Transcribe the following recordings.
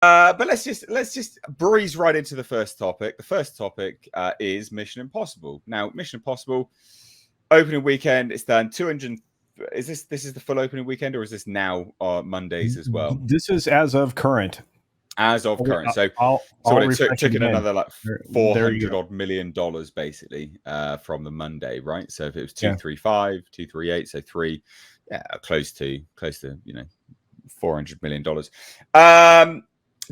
But let's just breeze right into the first topic. The first topic is Mission Impossible. Now, Mission Impossible opening weekend, it's done 200. Is this is the full opening weekend, or is this now Mondays as well? This is as of current. As of current. So I'll it took in again. another like $400 odd million basically from the Monday, right? So if it was 235, 238, so close to $400 million.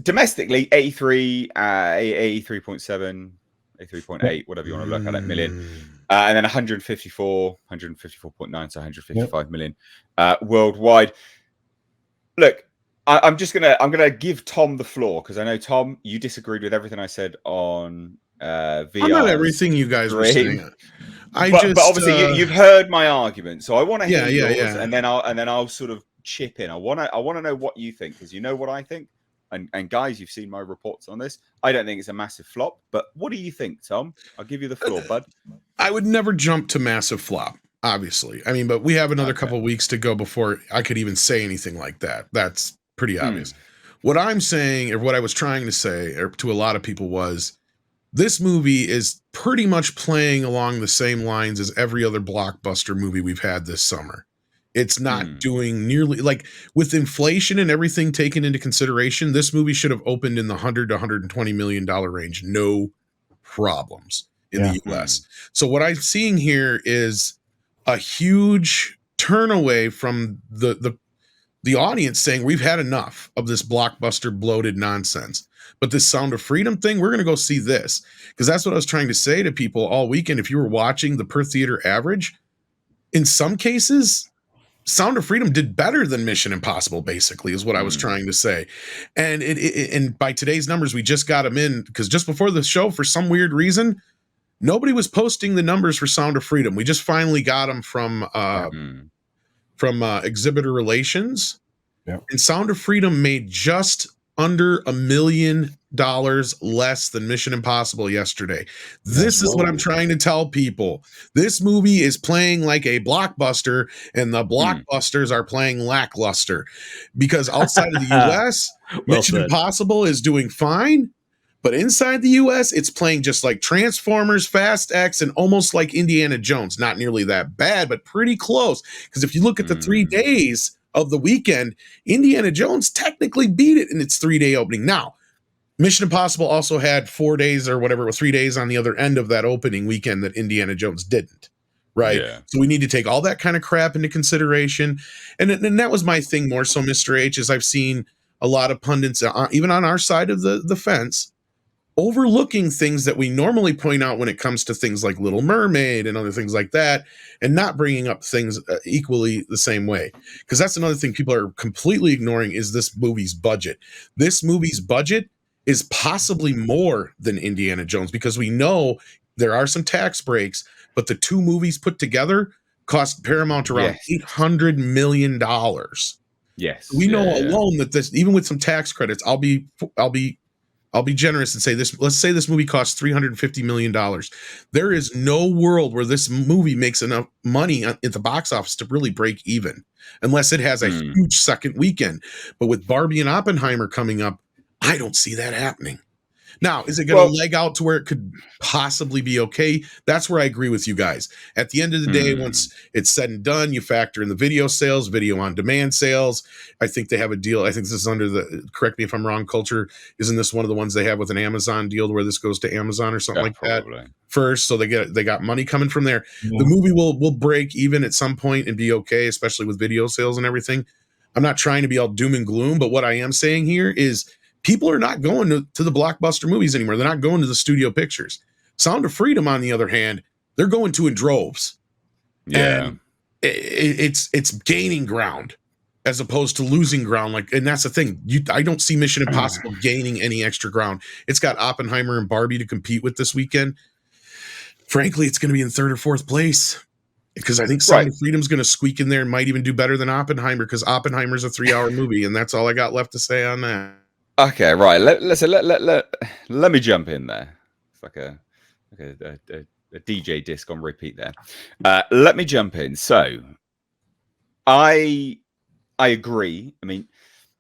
Domestically, 83.7, 83.8, whatever you want to look at it, million. And then 154.9, so 155 million worldwide. Look, I'm gonna give Tom the floor because I know, Tom, you disagreed with everything I said on VR. I'm not everything you guys were saying. But obviously you've heard my argument, so I want to hear yours, yeah. and then I'll sort of chip in. I want to know what you think, because you know what I think. And guys, you've seen my reports on this. I don't think it's a massive flop, but what do you think, Tom? I'll give you the floor, bud. I would never jump to massive flop, obviously. I mean, but we have another couple of weeks to go before I could even say anything like that. That's pretty obvious. What I'm saying, or what I was trying to say, or to a lot of people, was this movie is pretty much playing along the same lines as every other blockbuster movie we've had this summer. It's not doing nearly, like, with inflation and everything taken into consideration, this movie should have opened in the $100 to $120 million range. No problems in the US. So what I'm seeing here is a huge turn away from the audience saying we've had enough of this blockbuster bloated nonsense. But this Sound of Freedom thing, we're going to go see this, because that's what I was trying to say to people all weekend. If you were watching the per theater average, in some cases, Sound of Freedom did better than Mission Impossible, basically, is what I was trying to say. And and by today's numbers, we just got them in, because just before the show, for some weird reason, nobody was posting the numbers for Sound of Freedom. We just finally got them from Exhibitor Relations. And Sound of Freedom made just under $1 million less than Mission Impossible yesterday. This is what I'm trying to tell people. This movie is playing like a blockbuster, and the blockbusters are playing lackluster, because outside of the US, Mission Impossible is doing fine. But inside the US, it's playing just like Transformers, Fast X, and almost like Indiana Jones. Not nearly that bad, but pretty close. Because if you look at the 3 days of the weekend, Indiana Jones technically beat it in its 3-day opening. Now, Mission Impossible also had 4 days or whatever it was, 3 days on the other end of that opening weekend that Indiana Jones didn't. Right. Yeah. So we need to take all that kind of crap into consideration. And that was my thing more so, Mr. H, is I've seen a lot of pundits, even on our side of the fence, overlooking things that we normally point out when it comes to things like Little Mermaid and other things like that, and not bringing up things equally the same way. Because that's another thing people are completely ignoring, is this movie's budget. This movie's budget is possibly more than Indiana Jones, because we know there are some tax breaks, but the two movies put together cost Paramount around $800 million. Yes. We know alone that this, even with some tax credits, I'll be generous and say this. Let's say this movie costs $350 million. There is no world where this movie makes enough money at the box office to really break even, unless it has a huge second weekend. But with Barbie and Oppenheimer coming up, I don't see that happening. Now, is it going to leg out to where it could possibly be okay? That's where I agree with you guys. At the end of the day, once it's said and done, you factor in the video sales, video on demand sales. I think they have a deal. I think this is under the, correct me if I'm wrong, Culture. Isn't this one of the ones they have with an Amazon deal where this goes to Amazon or something like that first? So they got money coming from there. Yeah. The movie will break even at some point and be okay, especially with video sales and everything. I'm not trying to be all doom and gloom, but what I am saying here is, people are not going to the blockbuster movies anymore. They're not going to the studio pictures. Sound of Freedom, on the other hand, they're going to in droves. Yeah. And it's gaining ground as opposed to losing ground. And that's the thing. I don't see Mission Impossible gaining any extra ground. It's got Oppenheimer and Barbie to compete with this weekend. Frankly, it's going to be in third or fourth place, because I think Sound of Freedom's going to squeak in there and might even do better than Oppenheimer, because Oppenheimer's a 3-hour movie, and that's all I got left to say on that. Okay, right. Let me jump in there. It's like a DJ disc on repeat there. Let me jump in. So, I agree. I mean,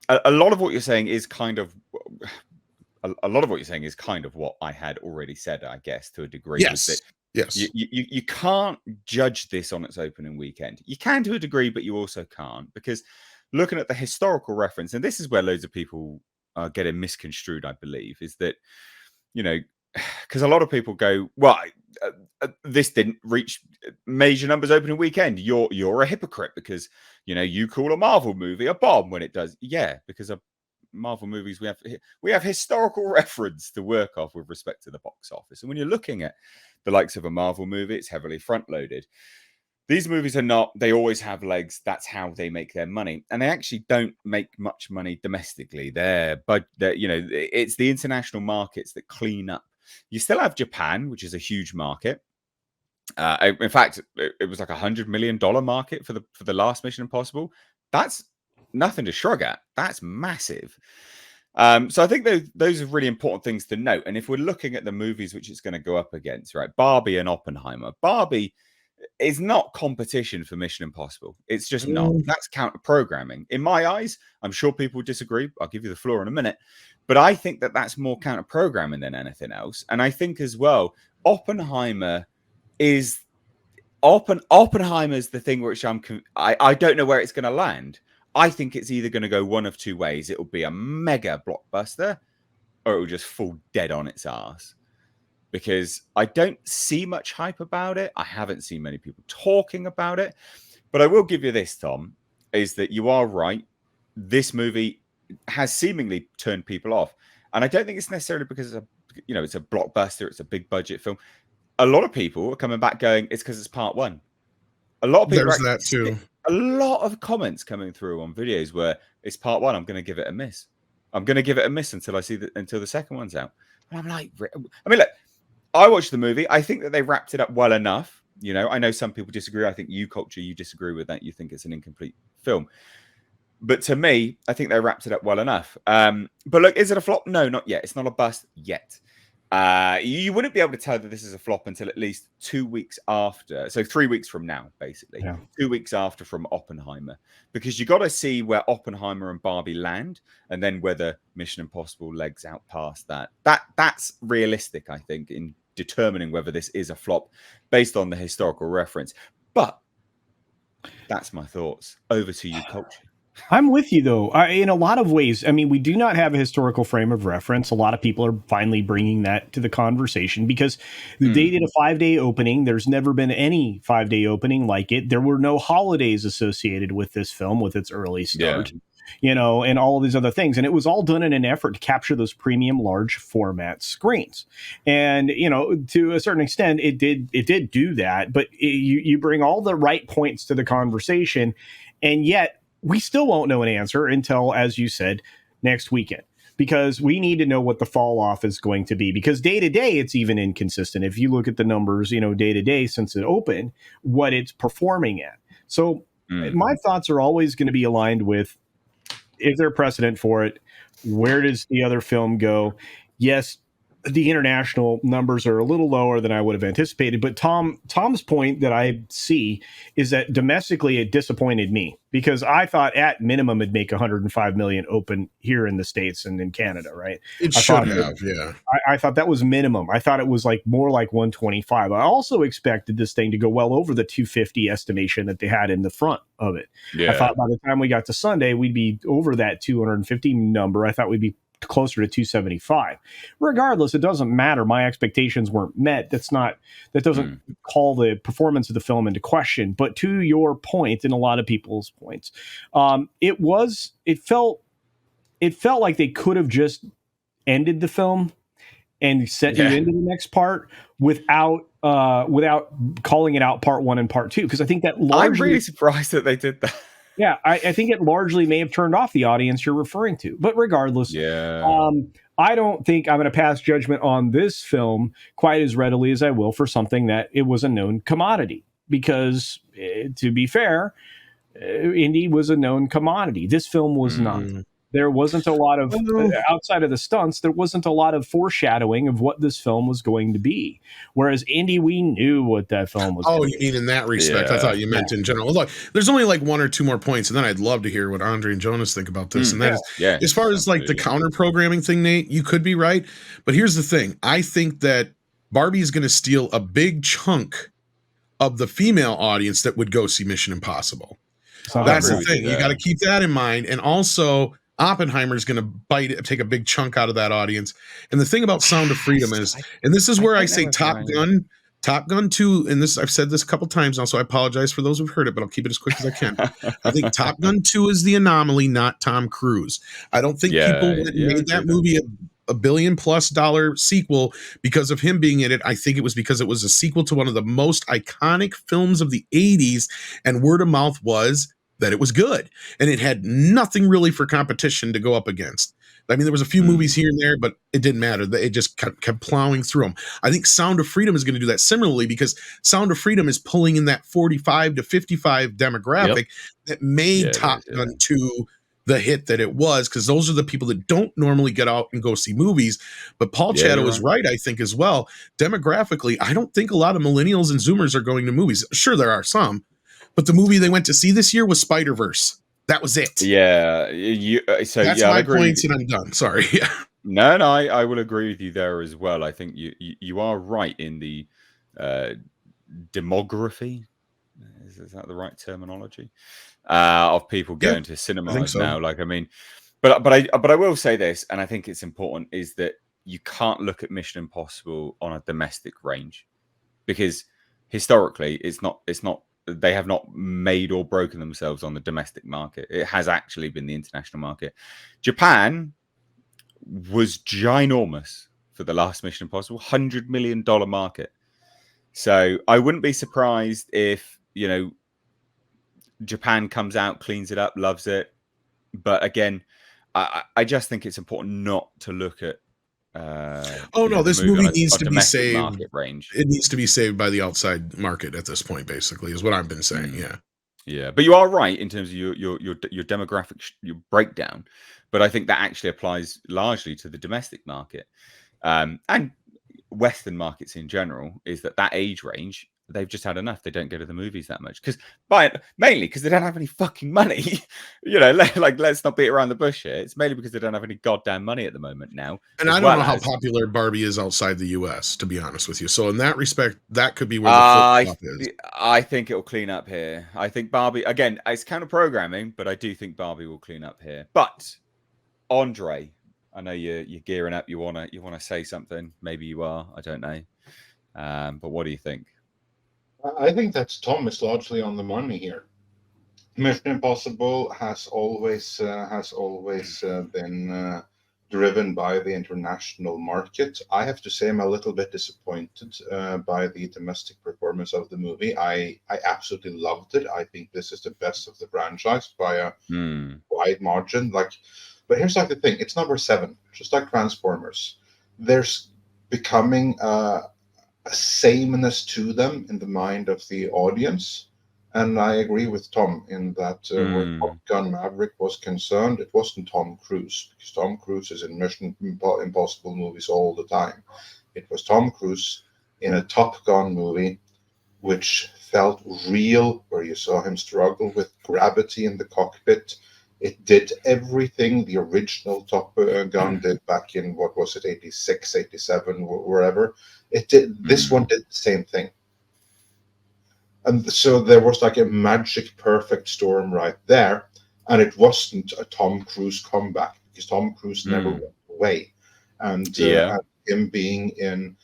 a lot of what you're saying is kind of a lot of what you're saying is kind of what I had already said, I guess, to a degree. Yes. Yes. You can't judge this on its opening weekend. You can to a degree, but you also can't, because looking at the historical reference, and this is where loads of people are getting misconstrued, I believe, is that, you know, because a lot of people go, well, this didn't reach major numbers opening weekend. You're a hypocrite because, you know, you call a Marvel movie a bomb when it does. Yeah, because a Marvel movies, we have historical reference to work off with respect to the box office. And when you're looking at the likes of a Marvel movie, it's heavily front loaded. These movies are not, they always have legs. That's how they make their money. And they actually don't make much money domestically. But you know, it's the international markets that clean up. You still have Japan, which is a huge market. In fact, it was like $100 million market for the last Mission Impossible. That's nothing to shrug at. That's massive. So I think those are really important things to note. And if we're looking at the movies which it's going to go up against, right, Barbie and Oppenheimer, Barbie is not competition for Mission Impossible. It's just not. That's counter programming. In my eyes, I'm sure people disagree. I'll give you the floor in a minute. But I think that's more counter programming than anything else. And I think as well, Oppenheimer's the thing which I don't know where it's going to land. I think it's either going to go one of two ways. It will be a mega blockbuster, or it will just fall dead on its ass. Because I don't see much hype about it. I haven't seen many people talking about it. But I will give you this, Tom, is that you are right. This movie has seemingly turned people off. And I don't think it's necessarily because it's a blockbuster, it's a big budget film. A lot of people are coming back going, it's because it's part one. A lot of people there's that too. A lot of comments coming through on videos where it's part one. I'm going to give it a miss. I'm going to give it a miss until until the second one's out. And I'm like, I mean, look, I watched the movie. I think that they wrapped it up well enough. You know, I know some people disagree. I think you disagree with that. You think it's an incomplete film. But to me, I think they wrapped it up well enough. But look, is it a flop? No, not yet. It's not a bust yet. You wouldn't be able to tell that this is a flop until at least 2 weeks after. So 3 weeks from now, basically. Yeah. 2 weeks after from Oppenheimer. Because you got to see where Oppenheimer and Barbie land, and then whether Mission Impossible legs out past that. That's realistic, I think, in determining whether this is a flop based on the historical reference. But that's my thoughts. Over to you, Culture. I'm with you, though, in a lot of ways. I mean, we do not have a historical frame of reference. A lot of people are finally bringing that to the conversation because they did a 5-day opening. There's never been any 5-day opening like it. There were no holidays associated with this film, with its early start, and all of these other things. And it was all done in an effort to capture those premium large format screens. And, to a certain extent, it did do that. But you bring all the right points to the conversation, and yet we still won't know an answer until, as you said, next weekend, because we need to know what the fall off is going to be, because day to day, it's even inconsistent. If you look at the numbers, day to day since it opened, what it's performing at. So my thoughts are always going to be aligned with, is there precedent for it? Where does the other film go? Yes, the international numbers are a little lower than I would have anticipated. But Tom's point that I see is that domestically it disappointed me, because I thought at minimum it'd make 105 million open here in the States and in Canada, right? It should have, yeah. I thought that was minimum. I thought it was more like 125. I also expected this thing to go well over the 250 estimation that they had in the front of it. Yeah. I thought by the time we got to Sunday, we'd be over that 250 number. I thought we'd be closer to 275. Regardless, it doesn't matter. My expectations weren't met. That doesn't call the performance of the film into question. But to your point, and a lot of people's points, it felt like they could have just ended the film and set you into the next part without calling it out part one and part two. Because I think that largely, I'm really surprised that they did that. Yeah, I think it largely may have turned off the audience you're referring to. But regardless, I don't think I'm going to pass judgment on this film quite as readily as I will for something that it was a known commodity. Because, to be fair, Indy was a known commodity. This film was not. there wasn't a lot of outside of the stunts. There wasn't a lot of foreshadowing of what this film was going to be. Whereas Andy, we knew what that film was. Oh, you mean in that respect? I thought you meant in general. Look, there's only like one or two more points, and then I'd love to hear what Andre and Jonas think about this. And that is, as far as like the counter programming thing, Nate, you could be right. But here's the thing: I think that Barbie is going to steal a big chunk of the female audience that would go see Mission Impossible. That's the thing. You got to keep that in mind. And also, Oppenheimer is going to take a big chunk out of that audience. And the thing about Sound of Freedom is, and this is where I say Top Gun 2, and this I've said this a couple times now, so I apologize for those who've heard it, but I'll keep it as quick as I can. I think Top Gun 2 is the anomaly, not Tom Cruise. I don't think people made that movie a $1 billion+ sequel because of him being in it. I think it was because it was a sequel to one of the most iconic films of the 80s, and word of mouth was that it was good, and it had nothing really for competition to go up against. I mean, there was a few movies here and there, but it didn't matter. It just kept plowing through them. I think Sound of Freedom is going to do that similarly, because Sound of Freedom is pulling in that 45 to 55 demographic that made Top Gun 2 the hit that it was, because those are the people that don't normally get out and go see movies. But Paul Chatto is right, I think, as well. Demographically, I don't think a lot of millennials and Zoomers are going to movies. Sure, there are some, but the movie they went to see this year was Spider-Verse. That was it. Yeah. So that's my points, and I'm done. Sorry. No, I will agree with you there as well. I think you are right in the demography. Is that the right terminology? Of people going to cinemas now. Like, I mean, but I will say this, and I think it's important, is that you can't look at Mission Impossible on a domestic range, because historically it's not they have not made or broken themselves on the domestic market. It has actually been the international market. Japan was ginormous for the last Mission Impossible, $100 million market. So I wouldn't be surprised if, Japan comes out, cleans it up, loves it. But again, I just think it's important not to look at this movie needs to be saved. Market range. It needs to be saved by the outside market at this point, basically, is what I've been saying. Yeah, but you are right in terms of your demographic, your breakdown. But I think that actually applies largely to the domestic market, and Western markets in general. Is that age range? They've just had enough. They don't go to the movies that much mainly because they don't have any fucking money. Let's not beat around the bush here. It's mainly because they don't have any goddamn money at the moment now. And I don't know how popular Barbie is outside the US, to be honest with you. So in that respect, that could be where the flip-flop is. I think it'll clean up here. I think Barbie, again, it's counter programming, but I do think Barbie will clean up here. But Andre, I know you're gearing up. You wanna say something? Maybe you are. I don't know. But what do you think? I think that Tom is largely on the money here. Mission Impossible has always been driven by the international market. I have to say I'm a little bit disappointed by the domestic performance of the movie. I absolutely loved it. I think this is the best of the franchise by a wide margin. But here's the thing: it's number 7, just like Transformers. There's becoming a sameness to them in the mind of the audience, and I agree with Tom in that where Top Gun Maverick was concerned, it wasn't Tom Cruise, because Tom Cruise is in Mission Impossible movies all the time. It was Tom Cruise in a Top Gun movie which felt real, where you saw him struggle with gravity in the cockpit. It did everything the original Top Gun did back in, what was it, 86, 87, wherever. It did. This one did the same thing. And so there was a magic perfect storm right there. And it wasn't a Tom Cruise comeback, because Tom Cruise never went away. And him being in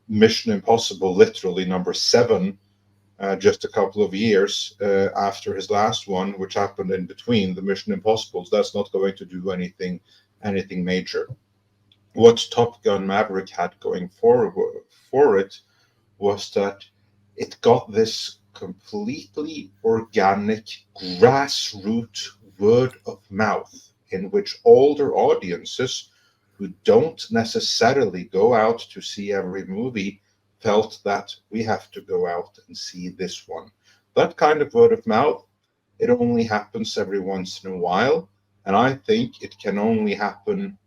Mission Impossible, literally number 7, just a couple of years after his last one, which happened in between the Mission Impossibles, that's not going to do anything major. What Top Gun Maverick had going for it was that it got this completely organic grassroots word of mouth, in which older audiences who don't necessarily go out to see every movie felt that we have to go out and see this one. That kind of word of mouth, it only happens every once in a while, And I think it can only happen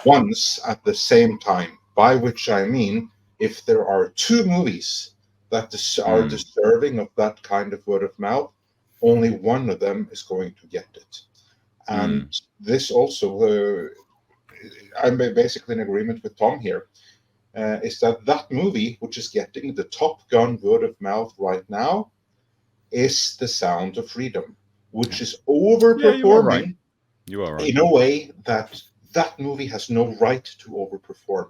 once at the same time, by which I mean if there are two movies that are deserving of that kind of word of mouth, only one of them is going to get it. And this also, I'm basically in agreement with Tom here, is that movie, which is getting the Top Gun word of mouth right now, is The Sound of Freedom, which is overperforming You are right. in a way that movie has no right to overperform.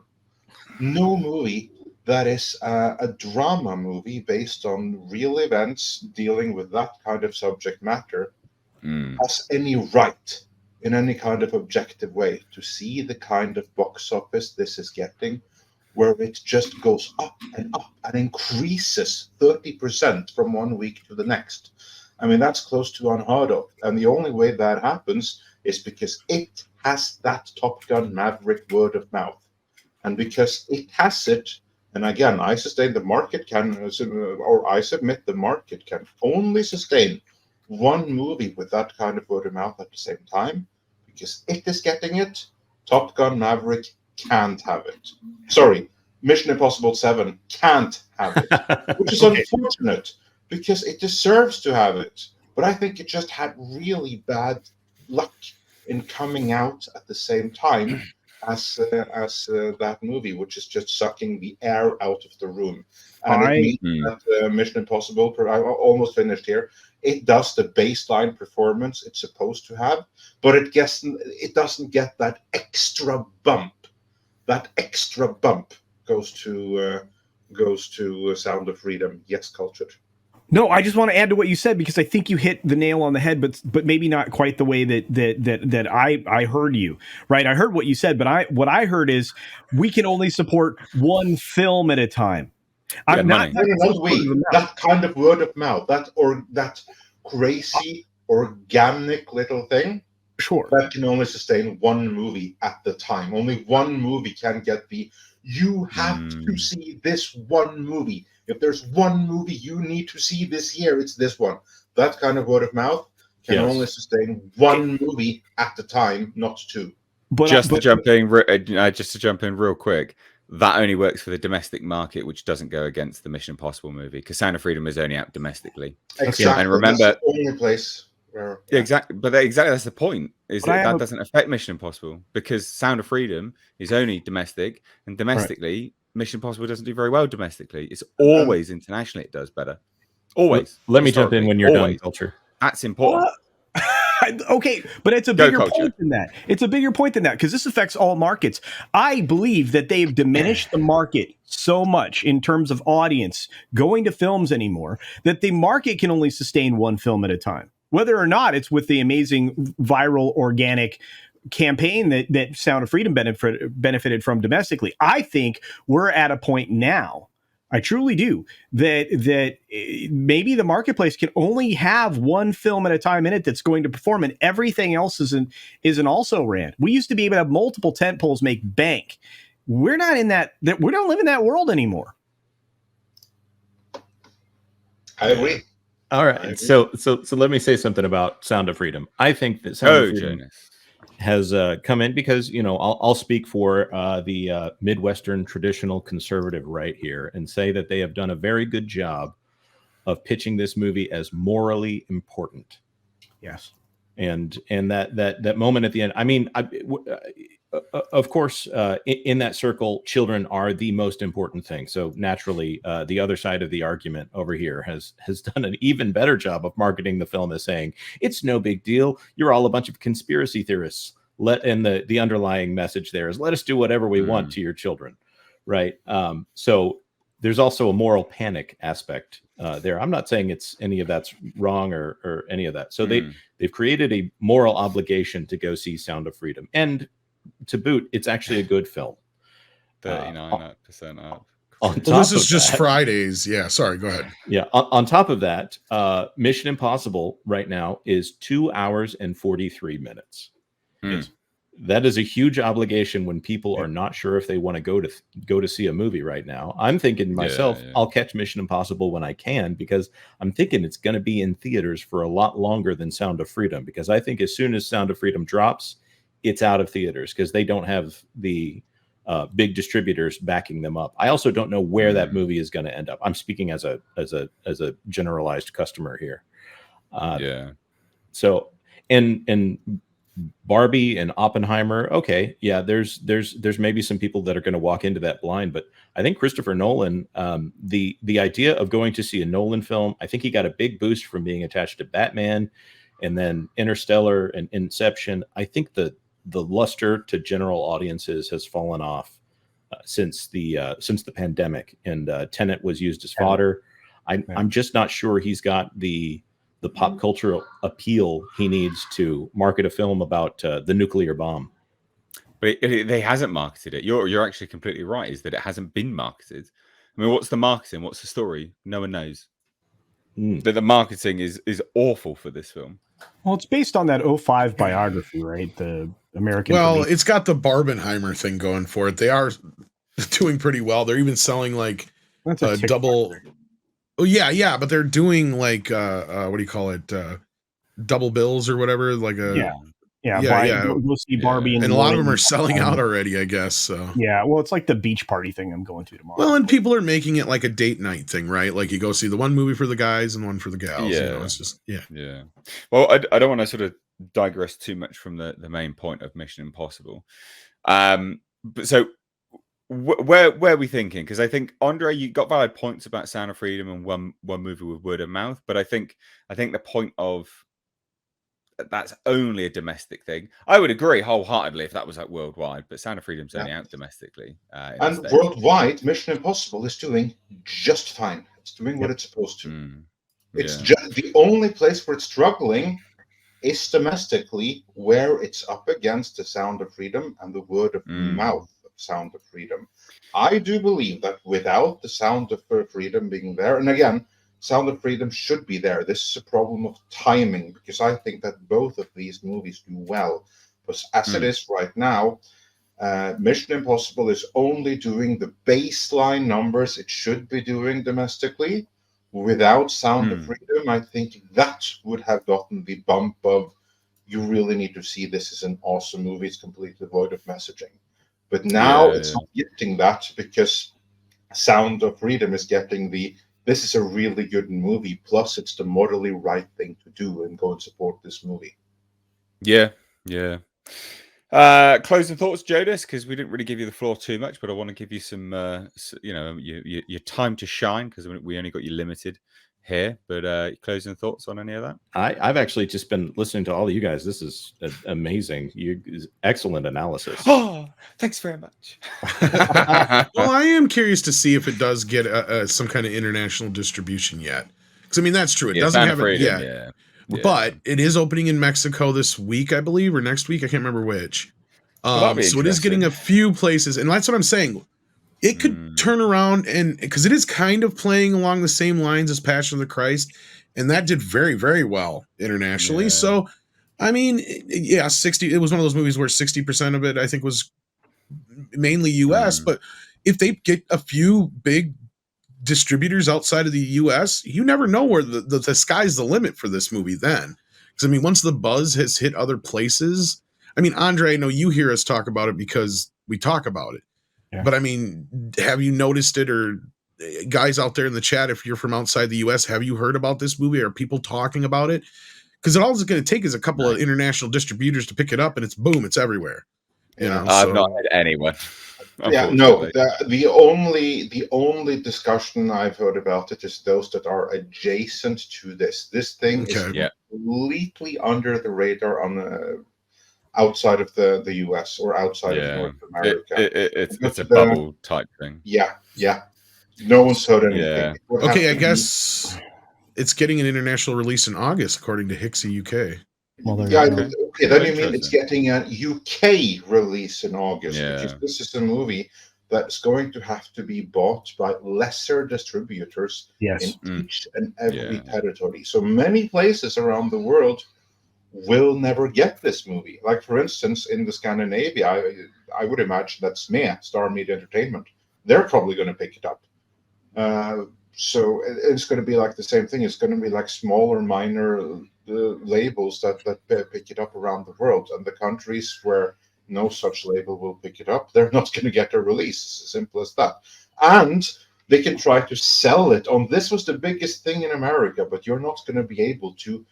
No movie that is a drama movie based on real events dealing with that kind of subject matter has any right in any kind of objective way to see the kind of box office this is getting, where it just goes up and increases 30% from one week to the next. I mean, that's close to unheard of. And the only way that happens is because it has that Top Gun Maverick word of mouth. And because it has it, and again, I sustain the market can, or I submit the market can only sustain one movie with that kind of word of mouth at the same time, because it is getting it. Top Gun Maverick can't have it. Sorry, Mission Impossible 7 can't have it, which is unfortunate because it deserves to have it. But I think it just had really bad luck in coming out at the same time as that movie, which is just sucking the air out of the room. And it means that Mission Impossible, I almost finished here, it does the baseline performance it's supposed to have, but it doesn't get that extra bump. That extra bump goes to Sound of Freedom. Yes, Cultured. No, I just want to add to what you said because I think you hit the nail on the head, but maybe not quite the way that I heard you. Right, I heard what you said, but what I heard is we can only support one film at a time. I'm not that kind of word of mouth, that crazy organic little thing. Sure, that can only sustain one movie at the time. Only one movie can get you have to see this one movie. If there's one movie you need to see this year, it's this one. That kind of word of mouth can only sustain one movie at the time, not two. But just to jump in real quick, that only works for the domestic market, which doesn't go against the Mission Impossible movie, because Sound of Freedom is only out domestically. Exactly. And remember, that's the only place. Exactly, but that's the point. Is that doesn't affect Mission Impossible because Sound of Freedom is only domestic, and domestically, Mission Impossible doesn't do very well domestically. It's always internationally it does better. Always. Let me jump in when you're done, Culture. That's important. Okay, but it's a bigger point than that. It's a bigger point than that because this affects all markets. I believe that they've diminished the market so much in terms of audience going to films anymore that the market can only sustain one film at a time. Whether or not it's with the amazing viral organic campaign that Sound of Freedom benefited from domestically. I think we're at a point now, I truly do, that maybe the marketplace can only have one film at a time in it that's going to perform, and everything else is an also ran. We used to be able to have multiple tentpoles make bank. We're not in that we don't live in that world anymore. I agree. All right, so let me say something about Sound of Freedom. I think that Sound of Freedom has come in because I'll speak for the Midwestern traditional conservative right here and say that they have done a very good job of pitching this movie as morally important. Yes, and that moment at the end. I mean, of course, in that circle, children are the most important thing. So naturally, the other side of the argument over here has done an even better job of marketing the film as saying it's no big deal. You're all a bunch of conspiracy theorists. And the underlying message there is let us do whatever we want to your children, right? So there's also a moral panic aspect there. I'm not saying it's any of that's wrong or any of that. So they've created a moral obligation to go see Sound of Freedom, and to boot, it's actually a good film. 39% up. This is just Fridays. Yeah, sorry, go ahead. Yeah, on top of that, Mission Impossible right now is 2 hours and 43 minutes. that is a huge obligation when people are not sure if they want to go to see a movie right now. I'm thinking to myself, I'll catch Mission Impossible when I can, because I'm thinking it's going to be in theaters for a lot longer than Sound of Freedom, because I think as soon as Sound of Freedom drops, it's out of theaters because they don't have the big distributors backing them up. I also don't know where that movie is going to end up. I'm speaking as a generalized customer here. So and Barbie and Oppenheimer, okay, yeah, there's maybe some people that are going to walk into that blind, but I think Christopher Nolan, the idea of going to see a Nolan film, I think he got a big boost from being attached to Batman, and then Interstellar and Inception. I think the luster to general audiences has fallen off since the pandemic, and Tenet was used as fodder. I'm just not sure he's got the pop cultural appeal he needs to market a film about the nuclear bomb. But they hasn't marketed it. You're actually completely right, is that it hasn't been marketed. I mean, what's the marketing? What's the story? No one knows. That the marketing is awful for this film. Well, it's based on that 2005 biography, right? The American. Well, it's got the Barbenheimer thing going for it. They are doing pretty well. They're even selling like a double. Oh yeah, but they're doing like what do you call it? Double bills or whatever. Like a Go see Barbie, and a lot of them are selling out already, I guess. So yeah, well, it's like the beach party thing I'm going to tomorrow. Well, and people are making it like a date night thing, right? Like you go see the one movie for the guys and one for the gals. Yeah, you know, it's just yeah. Well, I don't want to sort of digress too much from the main point of Mission Impossible. But so where are we thinking? Because I think, Andre, you got valid points about Sound of Freedom and one movie with word of mouth, but I think the point of that's only a domestic thing. I would agree wholeheartedly if that was like worldwide, but Sound of Freedom's only out domestically. And worldwide, Mission Impossible is doing just fine. It's doing what it's supposed to. It's just the only place where it's struggling is domestically, where it's up against the Sound of Freedom and the word of mouth of Sound of Freedom. I do believe that without the Sound of Freedom being there, and again, Sound of Freedom should be there. This is a problem of timing, because I think that both of these movies do well. But as it is right now, Mission Impossible is only doing the baseline numbers it should be doing domestically. Without Sound of Freedom, I think that would have gotten the bump of, you really need to see this is an awesome movie. It's completely void of messaging. But now it's not getting that, because Sound of Freedom is getting this is a really good movie, plus it's the morally right thing to do and go and support this movie. Yeah. Closing thoughts, Jodis, because we didn't really give you the floor too much, but I want to give you some, your time to shine, because we only got you limited here. But closing thoughts on any of that? I've actually just been listening to all of you guys. This is amazing. Excellent analysis. Oh, thanks very much. Well, I am curious to see if it does get some kind of international distribution yet. Because I mean, that's true. It doesn't have it yet. Yeah. But it is opening in Mexico this week, I believe, or next week. I can't remember which. So it is getting a few places, and that's what I'm saying. It could turn around, and because it is kind of playing along the same lines as Passion of the Christ, and that did very, very well internationally. Yeah. So, I mean, 60. It was one of those movies where 60% of it, I think, was mainly U.S. But if they get a few big distributors outside of the U.S., you never know where the sky's the limit for this movie then. Because I mean, once the buzz has hit other places, I mean, Andre, I know you hear us talk about it because we talk about it. Yeah. But I mean, have you noticed it, or guys out there in the chat, if you're from outside the U.S., have you heard about this movie? Are people talking about it? Because all it's going to take is a couple of international distributors to pick it up, and it's boom, it's everywhere. You know, I've not heard anyone. Yeah, no. The only discussion I've heard about it is those that are adjacent to this. This thing is completely under the radar on outside of the US or outside of North America. It's a bubble type thing. Yeah. No one's heard anything. Okay, I guess it's getting an international release in August, according to Hixie UK. Well, then you mean it's getting a UK release in August, because this is a movie that's going to have to be bought by lesser distributors in each and every territory. So many places around the world will never get this movie. Like, for instance, in the Scandinavia, I would imagine that SME, Star Media Entertainment, they're probably going to pick it up. So it's going to be like the same thing. It's going to be like smaller, minor labels that pick it up around the world. And the countries where no such label will pick it up, they're not going to get a release. It's as simple as that. And they can try to sell it on, this was the biggest thing in America, but you're not going to be able to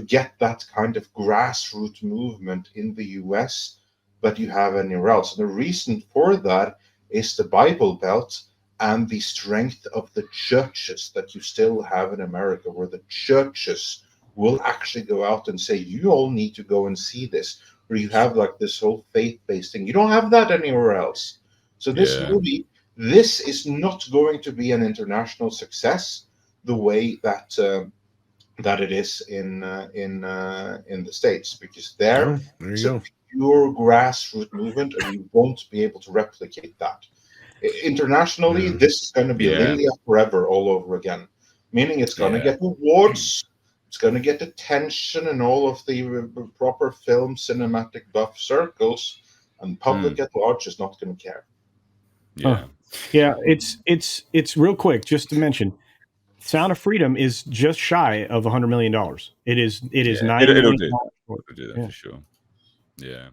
get that kind of grassroots movement in the US that you have anywhere else. And the reason for that is the Bible Belt and the strength of the churches that you still have in America, where the churches will actually go out and say, you all need to go and see this, where you have like this whole faith-based thing. You don't have that anywhere else. So this movie, this is not going to be an international success the way that that it is in the States, because there it's a pure grassroots movement, and you won't be able to replicate that. Internationally, this is going to be Lindia forever all over again, meaning it's going to get awards, it's going to get attention in all of the proper film cinematic buff circles, and public at large is not going to care. It's real quick just to mention, Sound of Freedom is just shy of $100 million. It is $90 million. It'll do that for sure. Yeah.